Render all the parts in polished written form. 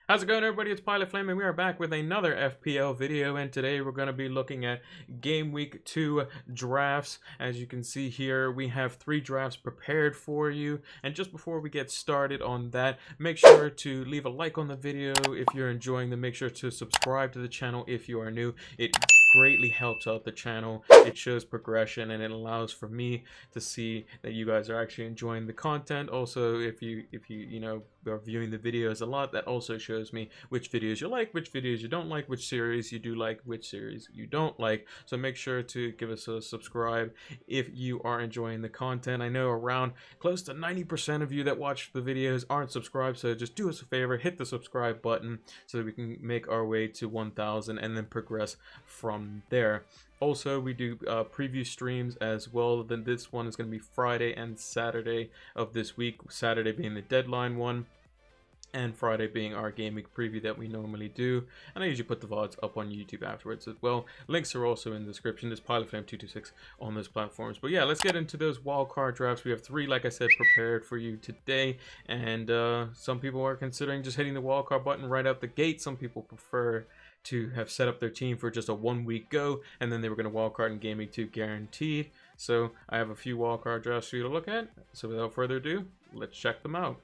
How's it going, everybody? It's Pilot Flame, and we are back with another FPL video, and today we're going to be looking at Game Week 2 drafts. As you can see here, we have 3 drafts prepared for you, and just before we get started on that, make sure to leave a like on the video if you're enjoying them. Make sure to subscribe to the channel if you are new. It greatly helps out the channel. It shows progression, and it allows for me to see that you guys are actually enjoying the content. Also, if you are viewing the videos a lot, that also shows me which videos you like, which videos you don't like, which series you do like, which series you don't like. So make sure to give us a subscribe if you are enjoying the content. I know around close to 90% of you that watch the videos aren't subscribed, so just do us a favor, hit the subscribe button so that we can make our way to 1,000 and then progress from there. Also, we do preview streams as well. Then this one is going to be Friday and Saturday of this week, Saturday being the deadline one, and Friday being our Game Week preview that we normally do. And I usually put the VODs up on YouTube afterwards as well. Links are also in the description. There's PilotFlame226 on those platforms. But yeah, let's get into those wildcard drafts. We have 3, like I said, prepared for you today. And some people are considering just hitting the wildcard button right out the gate. Some people prefer to have set up their team for just a 1-week go, and then they were going to wildcard in Game Week 2 guaranteed. So I have a few wildcard drafts for you to look at. So without further ado, let's check them out.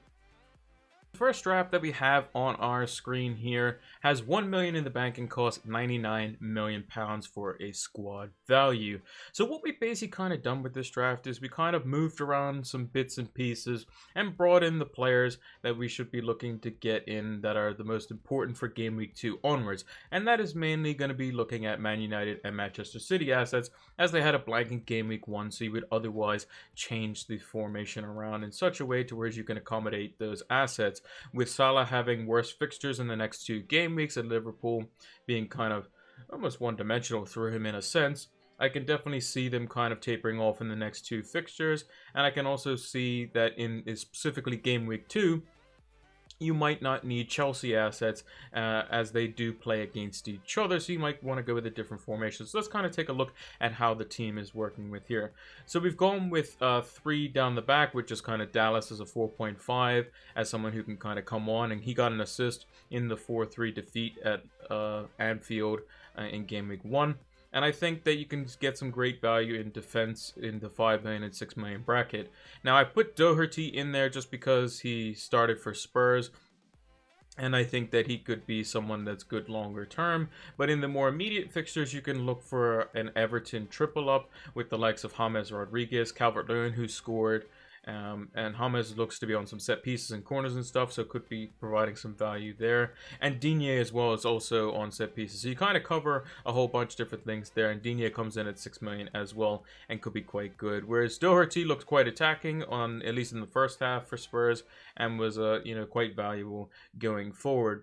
The first draft that we have on our screen here has 1 million in the bank and costs 99 million pounds for a squad value. So what we basically kind of done with this draft is we kind of moved around some bits and pieces and brought in the players that we should be looking to get in that are the most important for Game Week 2 onwards. And that is mainly going to be looking at Man United and Manchester City assets, as they had a blank in Game Week 1, so you would otherwise change the formation around in such a way to where you can accommodate those assets. With Salah having worse fixtures in the next 2 game weeks and Liverpool being kind of almost one-dimensional through him in a sense, I can definitely see them kind of tapering off in the next 2 fixtures. And I can also see that in specifically Game Week 2, you might not need Chelsea assets as they do play against each other, so you might want to go with a different formation. So let's kind of take a look at how the team is working with here. So we've gone with 3 down the back, which is kind of Dallas as a 4.5 as someone who can kind of come on, and he got an assist in the 4-3 defeat at Anfield in Game Week 1. And I think that you can get some great value in defense in the 5 million and 6 million bracket. Now, I put Doherty in there just because he started for Spurs, and I think that he could be someone that's good longer term. But in the more immediate fixtures, you can look for an Everton triple up with the likes of James Rodriguez, Calvert-Lewin, who scored. And James looks to be on some set pieces and corners and stuff, so could be providing some value there. And Digne as well is also on set pieces, so you kind of cover a whole bunch of different things there. And Digne comes in at 6 million as well and could be quite good. Whereas Doherty looks quite attacking on at least in the first half for Spurs and was quite valuable going forward.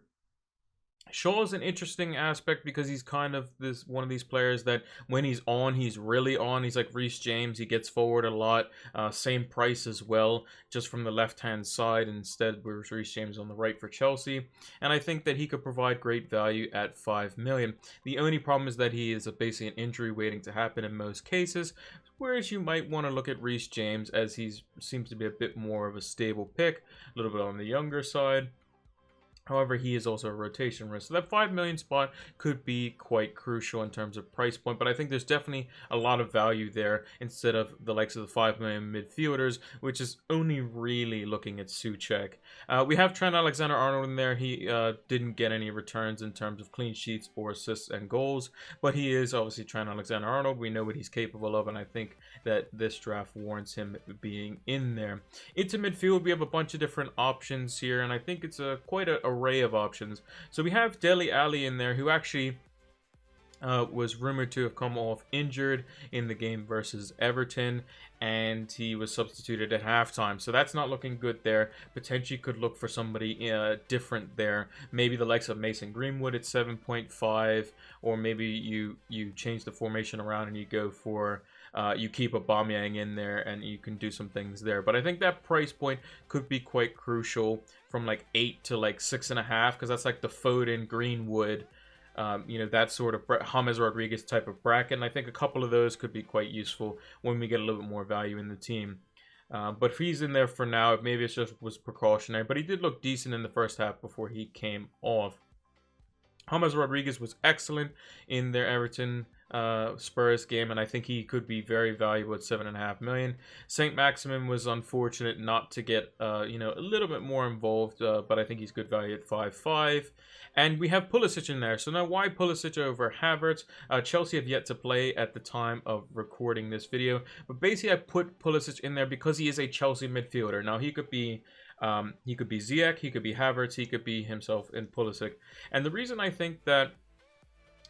Shaw is an interesting aspect because he's kind of one of these players that when he's on, he's really on. He's like Reece James. He gets forward a lot. Same price as well, just from the left-hand side. Instead, whereas Reece James on the right for Chelsea. And I think that he could provide great value at 5 million. The only problem is that he is basically an injury waiting to happen in most cases. Whereas you might want to look at Reece James as he seems to be a bit more of a stable pick. A little bit on the younger side. However, he is also a rotation risk. So that 5 million spot could be quite crucial in terms of price point. But I think there's definitely a lot of value there instead of the likes of the 5 million midfielders, which is only really looking at Souček. We have Trent Alexander-Arnold in there. He didn't get any returns in terms of clean sheets or assists and goals. But he is obviously Trent Alexander-Arnold. We know what he's capable of. And I think that this draft warrants him being in there. Into midfield, we have a bunch of different options here. And I think it's quite a array of options. So we have Dele Alli in there, who actually was rumored to have come off injured in the game versus Everton, and he was substituted at halftime. So that's not looking good there. Potentially could look for somebody different there. Maybe the likes of Mason Greenwood at 7.5, or maybe you change the formation around and you go for you keep Aubameyang in there and you can do some things there. But I think that price point could be quite crucial from like 8 to like 6.5, because that's like the Foden, Greenwood, that sort of James Rodriguez type of bracket. And I think a couple of those could be quite useful when we get a little bit more value in the team. But if he's in there for now, maybe it just was precautionary. But he did look decent in the first half before he came off. James Rodriguez was excellent in their Everton Spurs game, and I think he could be very valuable at $7.5 million. Saint Maximin was unfortunate not to get a little bit more involved, but I think he's good value at 5.5. And we have Pulisic in there. So now, why Pulisic over Havertz? Chelsea have yet to play at the time of recording this video, but basically I put Pulisic in there because he is a Chelsea midfielder. Now he could be Ziyech, he could be Havertz, he could be himself in Pulisic. And the reason I think that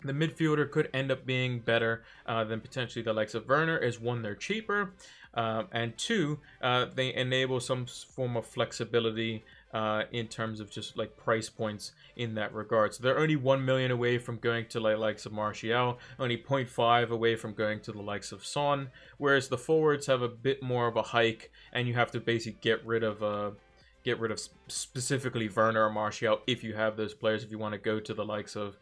the midfielder could end up being better than potentially the likes of Werner is, one, they're cheaper, and two, they enable some form of flexibility in terms of just like price points in that regard. So they're only 1 million away from going to the likes of Martial, only 0.5 away from going to the likes of Son, whereas the forwards have a bit more of a hike, and you have to basically get rid of specifically Werner or Martial if you have those players, if you want to go to the likes of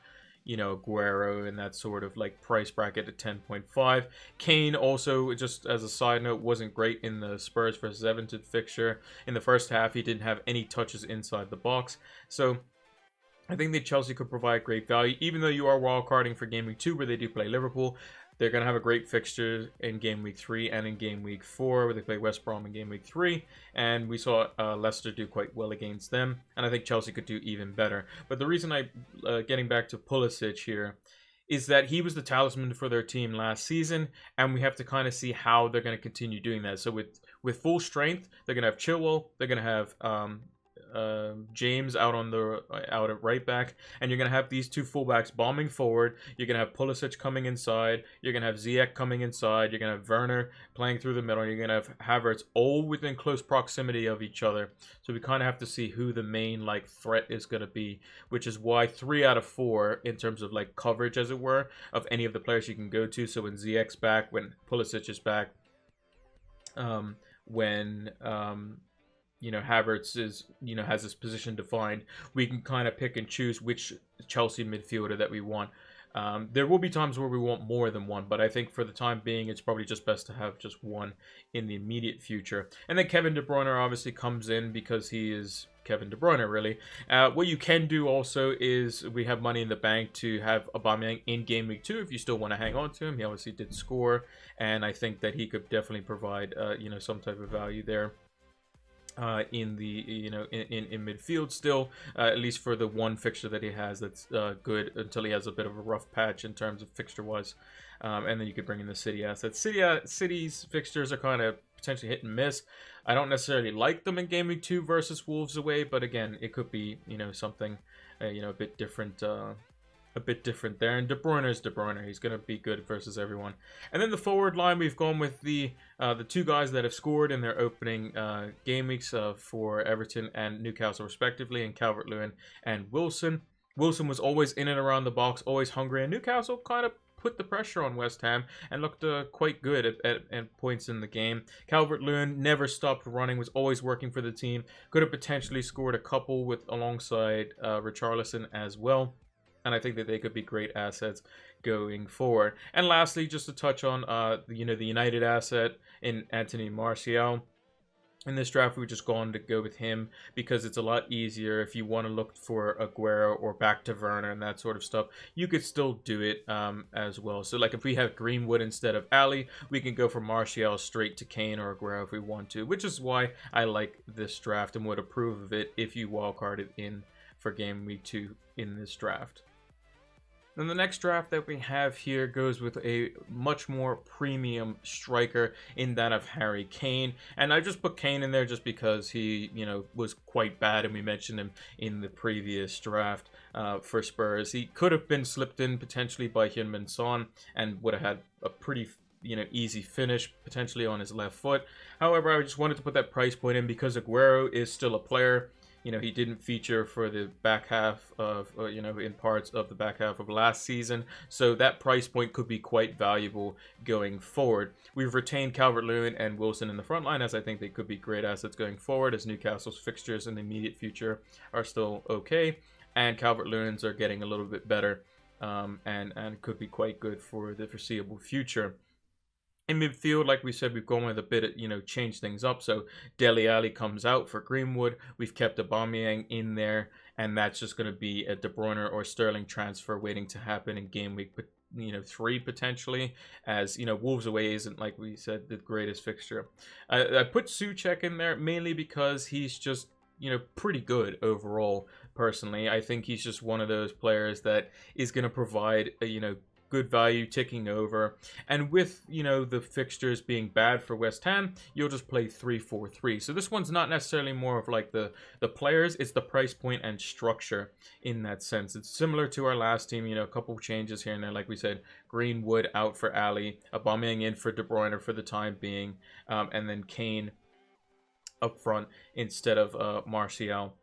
Aguero and that sort of like price bracket at 10.5. Kane also, just as a side note, wasn't great in the Spurs versus Everton fixture. In the first half, he didn't have any touches inside the box. So I think that Chelsea could provide great value, even though you are wildcarding for Game Week 2 where they do play Liverpool. They're going to have a great fixture in Game Week 3 and in Game Week 4, where they play West Brom in Game Week 3. And we saw Leicester do quite well against them. And I think Chelsea could do even better. But the reason getting back to Pulisic here, is that he was the talisman for their team last season. And we have to kind of see how they're going to continue doing that. So with full strength, they're going to have Chilwell. They're going to have James out at right back, and you're gonna have these two fullbacks bombing forward. You're gonna have Pulisic coming inside. You're gonna have Ziyech coming inside. You're gonna have Werner playing through the middle. You're gonna have Havertz, all within close proximity of each other. So we kind of have to see who the main threat is gonna be, which is why 3 out of 4 in terms of coverage, as it were, of any of the players you can go to. So when Ziyech's back, when Pulisic is back, when Havertz is, has his position defined, we can kind of pick and choose which Chelsea midfielder that we want. There will be times where we want more than one, but I think for the time being, it's probably just best to have just one in the immediate future. And then Kevin De Bruyne obviously comes in because he is Kevin De Bruyne, really. What you can do also is we have money in the bank to have Aubameyang in Game Week 2 if you still want to hang on to him. He obviously did score, and I think that he could definitely provide, some type of value there. In the in midfield still, at least for the one fixture that he has that's good, until he has a bit of a rough patch in terms of fixture wise, and then you could bring in the City assets. City's fixtures are kind of potentially hit and miss. I don't necessarily like them in Game Week 2 versus Wolves away, but again, it could be something a bit different. A bit different there. And De Bruyne is De Bruyne. He's going to be good versus everyone. And then the forward line, we've gone with the two guys that have scored in their opening game weeks for Everton and Newcastle respectively, and Calvert-Lewin and Wilson. Wilson was always in and around the box, always hungry, and Newcastle kind of put the pressure on West Ham and looked quite good at points in the game. Calvert-Lewin never stopped running, was always working for the team. Could have potentially scored a couple alongside Richarlison as well. And I think that they could be great assets going forward. And lastly, just to touch on the United asset in Anthony Martial. In this draft, we've just gone to go with him because it's a lot easier. If you want to look for Aguero or back to Werner and that sort of stuff, you could still do it as well. So if we have Greenwood instead of Ali, we can go from Martial straight to Kane or Aguero if we want to, which is why I like this draft and would approve of it if you wildcarded in for Game Week 2 in this draft. Then the next draft that we have here goes with a much more premium striker in that of Harry Kane. And I just put Kane in there just because he, was quite bad, and we mentioned him in the previous draft for Spurs. He could have been slipped in potentially by Heung-min Son and would have had a pretty easy finish potentially on his left foot. However, I just wanted to put that price point in because Aguero is still a player. He didn't feature for the back half of, in parts of the back half of last season. So that price point could be quite valuable going forward. We've retained Calvert-Lewin and Wilson in the front line, as I think they could be great assets going forward, as Newcastle's fixtures in the immediate future are still okay. And Calvert-Lewin's are getting a little bit better and could be quite good for the foreseeable future. In midfield, like we said, we've gone with a bit of, change things up. So Dele Alli comes out for Greenwood. We've kept Aubameyang in there, and that's just going to be a De Bruyne or Sterling transfer waiting to happen in game week, 3 potentially, as Wolves away isn't, like we said, the greatest fixture. I put Souček in there mainly because he's just pretty good overall. Personally, I think he's just one of those players that is going to provide good value ticking over. And with, the fixtures being bad for West Ham, you'll just play 3-4-3. So this one's not necessarily more of like the players, it's the price point and structure in that sense. It's similar to our last team, a couple of changes here and there. Like we said, Greenwood out for Ali, Aubameyang in for De Bruyne for the time being, and then Kane up front instead of Martial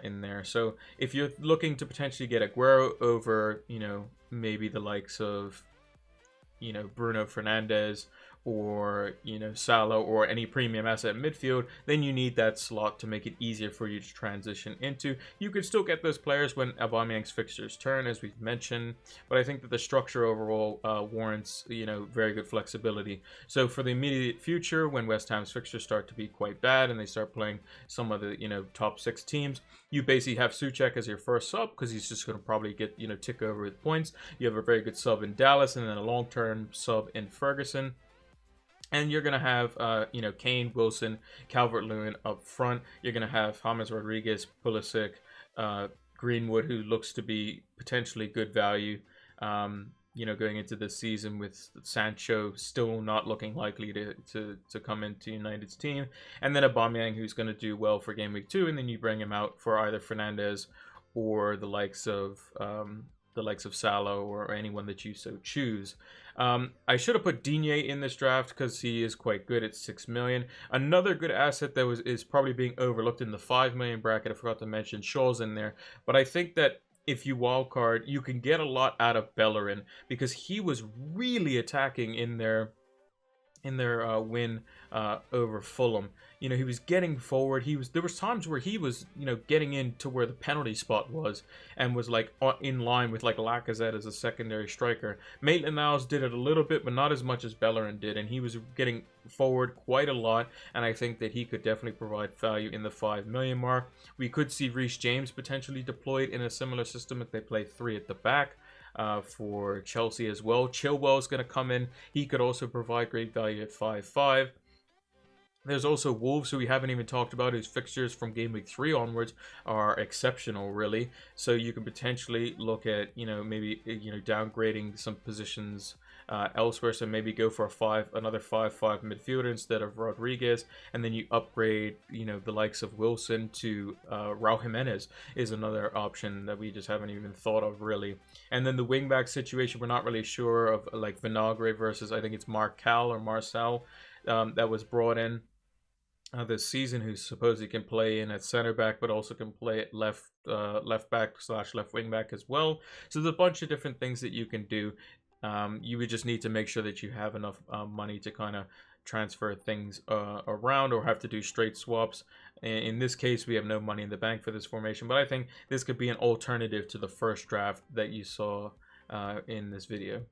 in there. So if you're looking to potentially get Aguero over, maybe the likes of, Bruno Fernandes or, Salah or any premium asset midfield, then you need that slot to make it easier for you to transition into. You could still get those players when Aubameyang's fixtures turn, as we've mentioned, but I think that the structure overall warrants, very good flexibility. So for the immediate future, when West Ham's fixtures start to be quite bad and they start playing some of the, top 6 teams, you basically have Souček as your first sub because he's just going to probably get, tick over with points. You have a very good sub in Dallas and then a long-term sub in Ferguson. And you're going to have, Kane, Wilson, Calvert-Lewin up front. You're going to have James Rodriguez, Pulisic, Greenwood, who looks to be potentially good value, going into this season with Sancho still not looking likely to come into United's team. And then Aubameyang, who's going to do well for game week 2. And then you bring him out for either Fernandes or the likes of Salah or anyone that you so choose. I should have put Digne in this draft because he is quite good at 6 million. Another good asset that is probably being overlooked in the 5 million bracket, I forgot to mention, Shaw's in there. But I think that if you wildcard, you can get a lot out of Bellerin because he was really attacking in their win over Fulham. He was getting forward. There was times where he was, getting into where the penalty spot was and was like in line with like Lacazette as a secondary striker. Maitland-Niles did it a little bit, but not as much as Bellerin did, and he was getting forward quite a lot. And I think that he could definitely provide value in the 5 million mark. We could see Reece James potentially deployed in a similar system if they play 3 at the back. For Chelsea as well. Chilwell is going to come in. He could also provide great value at 5.5. There's also Wolves, who we haven't even talked about, whose fixtures from game week 3 onwards are exceptional, really. So you can potentially look at, maybe, downgrading some positions elsewhere. So maybe go for another 5-5 midfielder instead of Rodriguez, and then you upgrade, the likes of Wilson to Raul Jimenez is another option that we just haven't even thought of, really. And then the wingback situation, we're not really sure of, like Vinagre versus, I think it's Marcel that was brought in this season, who supposedly can play in at center back, but also can play at left back / left wing back as well. So there's a bunch of different things that you can do. You would just need to make sure that you have enough money to kind of transfer things around or have to do straight swaps. In this case, we have no money in the bank for this formation, but I think this could be an alternative to the first draft that you saw in this video.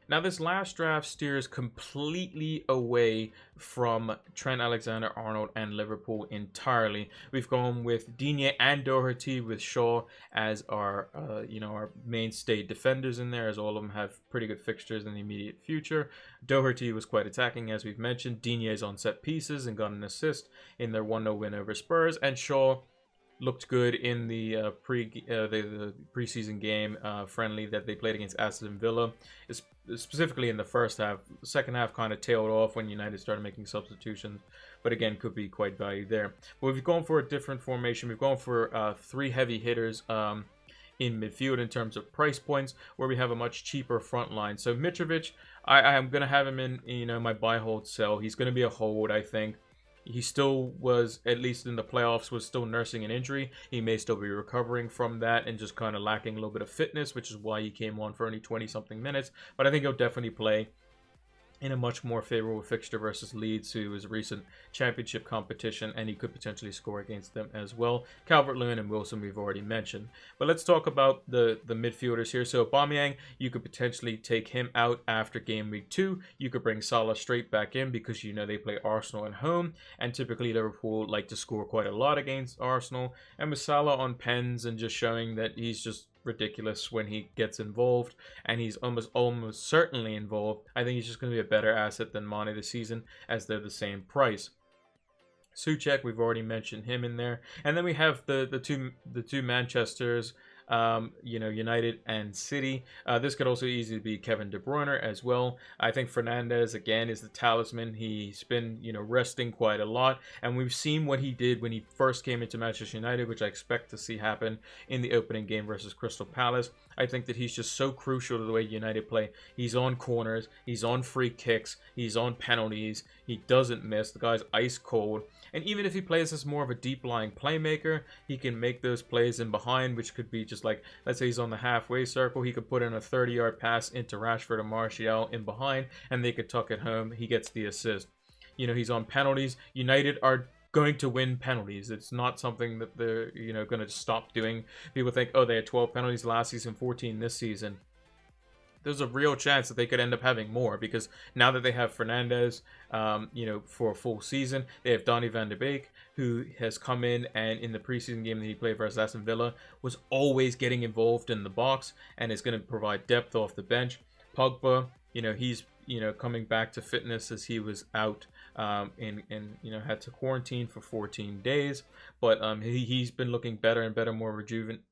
Now, this last draft steers completely away from Trent Alexander-Arnold and Liverpool entirely. We've gone with Digne and Doherty, with Shaw as our, our mainstay defenders in there, as all of them have pretty good fixtures in the immediate future. Doherty was quite attacking, as we've mentioned. Digne is on set pieces and got an assist in their 1-0 win over Spurs, and Shaw looked good in the preseason game friendly that they played against Aston Villa, specifically in the first half. The second half kind of tailed off when United started making substitutions, but again, could be quite valued there. But we've gone for a different formation. We've gone for 3 heavy hitters in midfield in terms of price points, where we have a much cheaper front line. So Mitrovic, I am going to have him in my buy, hold, sell. He's going to be a hold, I think. He still was, at least in the playoffs, was still nursing an injury. He may still be recovering from that and just kind of lacking a little bit of fitness, which is why he came on for only 20-something minutes. But I think he'll definitely play. in a much more favorable fixture versus Leeds, who is a recent championship competition, and he could potentially score against them as well. Calvert-Lewin and Wilson we've already mentioned. But let's talk about the midfielders here. So Aubameyang, you could potentially take him out after game week 2. You could bring Salah straight back in because you know they play Arsenal at home, and typically Liverpool like to score quite a lot against Arsenal. And with Salah on pens and just showing that he's just ridiculous when he gets involved, and he's almost certainly involved, I think he's just going to be a better asset than Mane this season, as they're the same price. Souček, we've already mentioned him in there, and then we have the two Manchesters, United and City. This could also easily be Kevin De Bruyne as well. I think Fernandes again is the talisman. He's been resting quite a lot, and we've seen what he did when he first came into Manchester United, which I expect to see happen in the opening game versus Crystal Palace. I think that he's just so crucial to the way United play. He's on corners, he's on free kicks, he's on penalties. He doesn't miss. The guy's ice cold. And even if he plays as more of a deep-lying playmaker, he can make those plays in behind, which could be just like, let's say he's on the halfway circle, he could put in a 30-yard pass into Rashford or Martial in behind, and they could tuck it home. He gets the assist. He's on penalties. United are going to win penalties. It's not something that they're, going to stop doing. People think, oh, they had 12 penalties last season, 14 this season. There's a real chance that they could end up having more, because now that they have Fernandes, for a full season, they have Donny van de Beek, who has come in and in the preseason game that he played versus Aston Villa was always getting involved in the box and is going to provide depth off the bench. Pogba, he's coming back to fitness as he was out and had to quarantine for 14 days, but he's been looking better and better, more rejuvenated.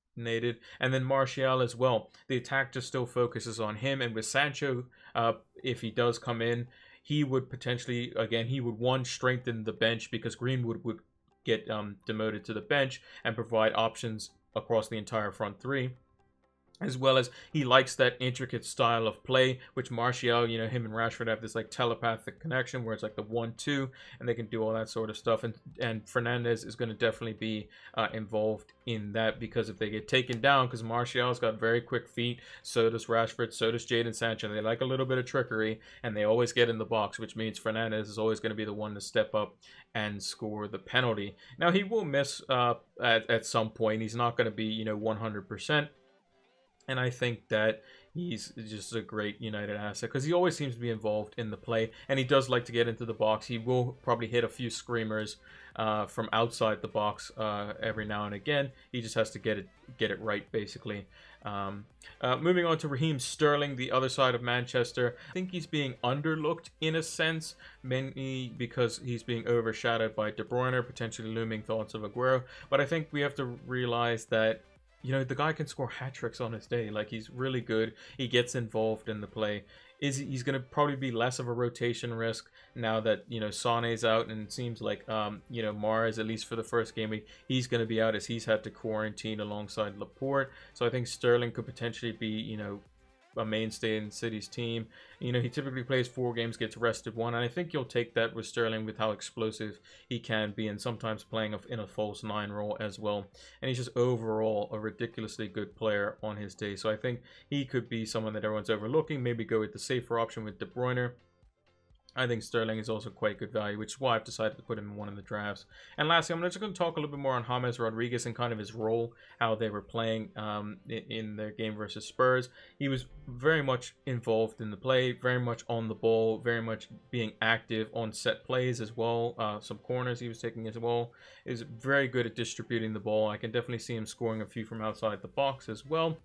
And then Martial as well. The attack just still focuses on him, and with Sancho, if he does come in, he would potentially, again, he would strengthen the bench, because Greenwood would get demoted to the bench and provide options across the entire front three. As well as he likes that intricate style of play, which Martial, him and Rashford have this like telepathic connection where it's like the 1-2, and they can do all that sort of stuff. And Fernandes is going to definitely be involved in that, because if they get taken down, because Martial's got very quick feet, so does Rashford, so does Jadon Sancho. They like a little bit of trickery, and they always get in the box, which means Fernandes is always going to be the one to step up and score the penalty. Now, he will miss at some point. He's not going to be 100%. And I think that he's just a great United asset, because he always seems to be involved in the play, and he does like to get into the box. He will probably hit a few screamers from outside the box every now and again. He just has to get it right, basically. Moving on to Raheem Sterling, the other side of Manchester. I think he's being underlooked in a sense, mainly because he's being overshadowed by De Bruyne, potentially looming thoughts of Aguero. But I think we have to realize that the guy can score hat tricks on his day. Like, he's really good. He gets involved in the play. He's going to probably be less of a rotation risk now that Sané's out, and it seems like Mahrez, at least for the first game week, he's going to be out as he's had to quarantine alongside Laporte. So I think Sterling could potentially be a mainstay in City's team. He typically plays 4 games, gets rested 1, and I think you'll take that with Sterling, with how explosive he can be, and sometimes playing in a false 9 role as well. And he's just overall a ridiculously good player on his day. So I think he could be someone that everyone's overlooking. Maybe go with the safer option with De Bruyne. I think Sterling is also quite good value, which is why I've decided to put him in one of the drafts. And lastly, I'm just going to talk a little bit more on James Rodriguez and kind of his role, how they were playing in their game versus Spurs. He was very much involved in the play, very much on the ball, very much being active on set plays as well. Some corners he was taking as well. Is very good at distributing the ball. I can definitely see him scoring a few from outside the box as well.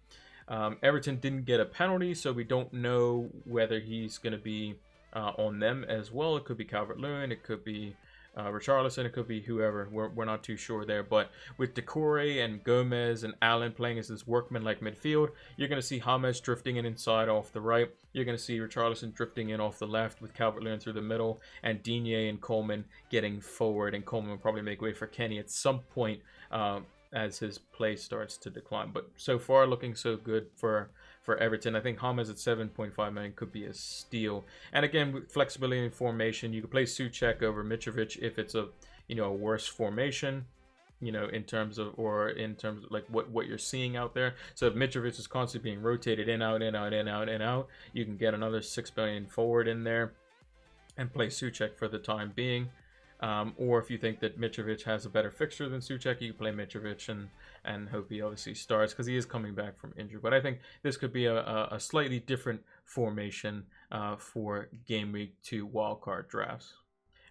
Everton didn't get a penalty, so we don't know whether he's going to be on them as well. It could be Calvert-Lewin, it could be Richarlison, it could be whoever. We're not too sure there. But with Decore and Gomez and Allen playing as this workman-like midfield, you're going to see James drifting in inside off the right. You're going to see Richarlison drifting in off the left with Calvert-Lewin through the middle, and Digne and Coleman getting forward. And Coleman will probably make way for Kenny at some point as his play starts to decline. But so far, looking so good for Everton. I think James at 7.5 million could be a steal. And again, with flexibility in formation, you could play Souček over Mitrovic if it's a worse formation, in terms of like what you're seeing out there. So if Mitrovic is constantly being rotated in, out, in, out, in, out, in, out, you can get another 6 billion forward in there. and play Souček for the time being. Or if you think that Mitrovic has a better fixture than Souček, you can play Mitrovic and hope he obviously starts because he is coming back from injury. But I think this could be a slightly different formation for Game Week 2 wildcard drafts.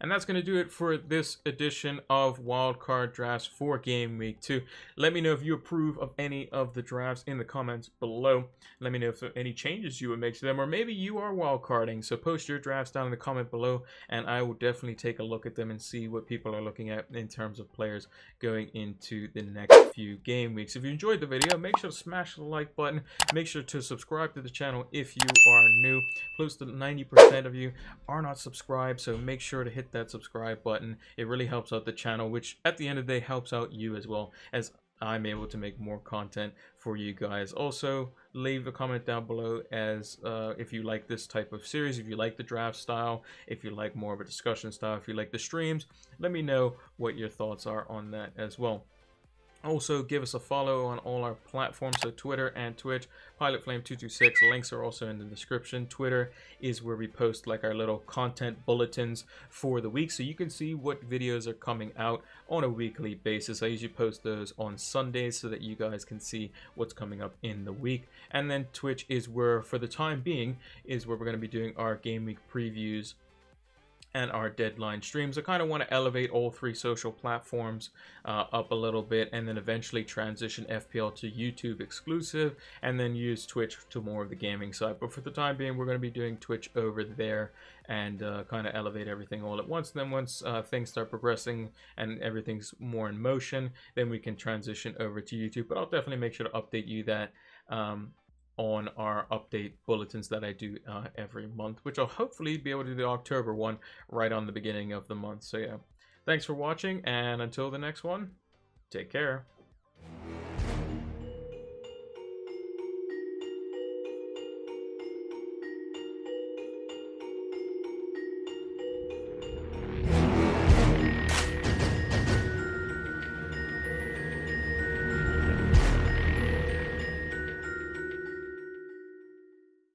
And that's going to do it for this edition of Wildcard Drafts for Game Week 2. Let me know if you approve of any of the drafts in the comments below. Let me know if there are any changes you would make to them, or maybe you are wildcarding. So post your drafts down in the comment below, and I will definitely take a look at them and see what people are looking at in terms of players going into the next few game weeks. If you enjoyed the video, make sure to smash the like button. Make sure to subscribe to the channel if you are new. Close to 90% of you are not subscribed, so make sure to hit that subscribe button. It really helps out the channel, which at the end of the day helps out you as well, as I'm able to make more content for you guys. Also, leave a comment down below as if you like this type of series, if you like the draft style, if you like more of a discussion style, if you like the streams. Let me know what your thoughts are on that as well. Also, give us a follow on all our platforms, so Twitter and Twitch, PilotFlame226. Links are also in the description. Twitter is where we post like our little content bulletins for the week, so you can see what videos are coming out on a weekly basis. I usually post those on Sundays so that you guys can see what's coming up in the week. And then Twitch is where, for the time being, is where we're going to be doing our game week previews and our deadline streams. I kind of want to elevate all three social platforms up a little bit, and then eventually transition FPL to YouTube exclusive, and then use Twitch to more of the gaming side. But for the time being, we're going to be doing Twitch over there and kind of elevate everything all at once. And then once things start progressing and everything's more in motion, then we can transition over to YouTube. But I'll definitely make sure to update you that on our update bulletins that I do every month, which I'll hopefully be able to do the October one right on the beginning of the month. So yeah, thanks for watching, and until the next one, take care.